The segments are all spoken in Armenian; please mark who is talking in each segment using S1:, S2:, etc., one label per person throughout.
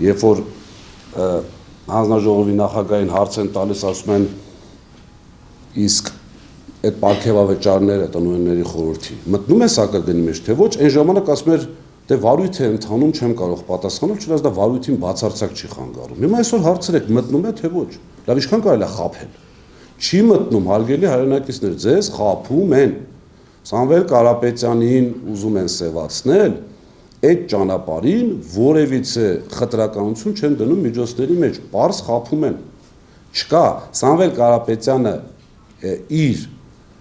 S1: երբ որ հանձնաժողովի նախագահային հարց են տալիս, ասում են իսկ այդ պարգևավճարները տնօրենների խորհրդի մտնում է սակագնի մեջ, թե ոչ, այն ժամանակ ասում էր դե վարույթ է ընթանում, չեմ կարող պատասխանել, չնայած դա վարույթին բացարձակ չի խանգարում։ Հիմա այսօր հարցրեք, մտնում է թե ոչ։ Լավ, ինչքան կարելի է խաբել։ Չի մտնում, հարգելի հայրենակիցներ, ձեզ խաբում են։ Սամվել Կարապետյանին ուզում են սևացնել, այդ ճանապարհին որևիցե խտրականություն չեն դնում միջոցների մեջ, պարզ խաբում են։ Չկա, Սամվել Կարապետյանը իր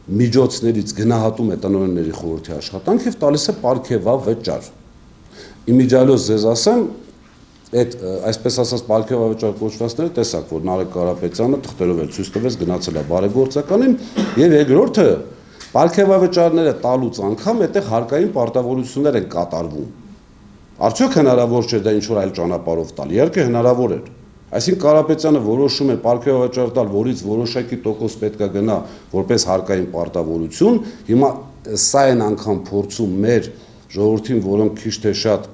S1: միջոցներից գնահատում է տնօրենների խորհրդի աշխատանք եւ տալիս է պարգևավճար։ Իմիջիալոց ձեզ ասեմ, այդ այսպես ասած պարգևավճար կոչվածները տեսակ, որ Նարեկ Կարապետյանը թղթերով էլ ցույց տվեց, գնացել է բարեգործականին, եւ երկրորդը պարգևավճարները տալուց անգամ այդտեղ հարկային պարտավորություններ են կատարվում։ Արդյոք հնարավոր չէ դա ինչ որ այլ ճանապարհով տալ։ Իհարկե հնարավոր էր։ Այսինքն Կարապետյանը որոշում է պարգևավճար տալ, որից որոշակի տոկոս պետք է գնա որպես հարկային պարտավորություն, հիմա սա են անգամ փորձում մեր ժողովրդին, որոնք քիչ թե շատ,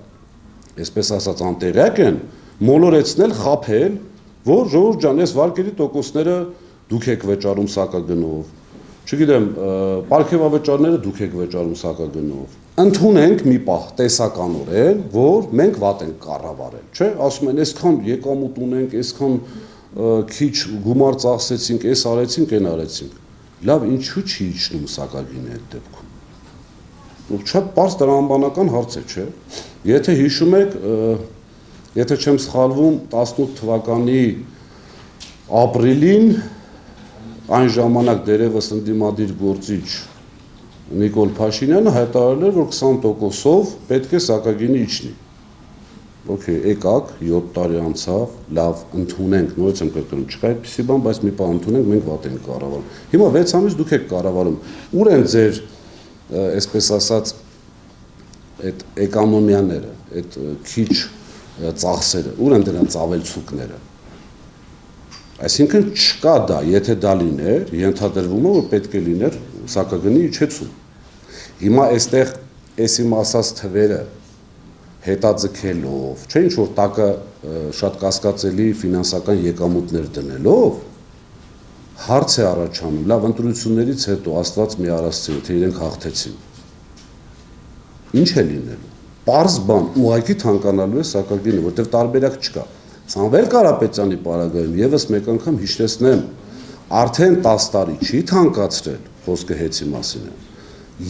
S1: այսպես ասած, անտեղյակ են, մոլորեցնել, խաբել, որ ժողովուրդ ջան, այս վարկերի տոկոսները դուք եք վճարում սակագնով, չգիտեմ, պարգևավճարները դուք եք վճարում սակագնով։ Ընդունենք մի պահ տեսականորեն, որ մենք վատ ենք կառավարել, չէ՞, ասում են, այսքան եկամուտ ունենք, այսքան քիչ գումար ծախսեցինք, այս արեցինք, այն արեցինք։ Լավ, ինչու՞ չի իջնում սակագինը այդ դեպքում։ Շատ պարզ տրամաբանական հարց է, չէ՞։ Եթե հիշում եք, եթե չեմ սխալվում, 18 թվականի ապրիլին այն ժամանակ դերևս ընդդիմադիր գործիչ Նիկոլ Փաշինյանը հայտարարել էր, որ 20%-ով պետք է սակագինը իջնի։ Okay, եկակ 7 տարի անցավ, լավ, ընդունենք, նորից եմ կրկնում, չկա այդպիսի բան, բայց մի պահ ընդունենք, մենք վատ ենք կառավարում։ Հիմա 6 ամիս դուք եք կառավարում։ Ուր են ձեր, այսպես ասած, այդ էկոնոմիաները, այդ քիչ ծախսերը, ուր են դրանց ավելցուկները։ Այսինքն չկա դա, եթե դա լիներ, ենթադրվում է, որ պետք է լիներ սակագնի իջեցում։ Հիմա այստեղ այս իմ ասած թվերը հետաձգելով, չէ՞ ինչ որ տակը շատ կասկածելի ֆինանսական եկամուտներ դնելով, հարց է առաջանում, լավ, ընտրություններից հետո Աստված մի արասցի, թե իրենք հաղթեցին։ Ինչ է լինելու։ Պարզ բան, ուղղակի թանկանալու է սակագինը, որտեղ տարբերակ չկա։ Սամվել Կարապետյանի պարագայում եւս մեկ անգամ հիշեցնեմ, արդեն 10 տարի չի թանկացրել, խոսքը հեծի մասին է։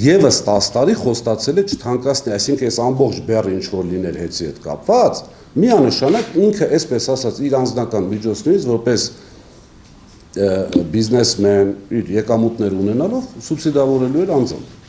S1: Եվս 10 տարի խոստացել է չթանկացնի, այսինքն այս ամբողջ բեռը ինչ որ լիներ հեծի հետ կապված, միանշանակ ինքը, այսպես ասած, իր անձնական միջոցներից որպես բիզնեսմեն, իր եկամուտներ ունենալով սուբսիդավորելու էր անձամբ։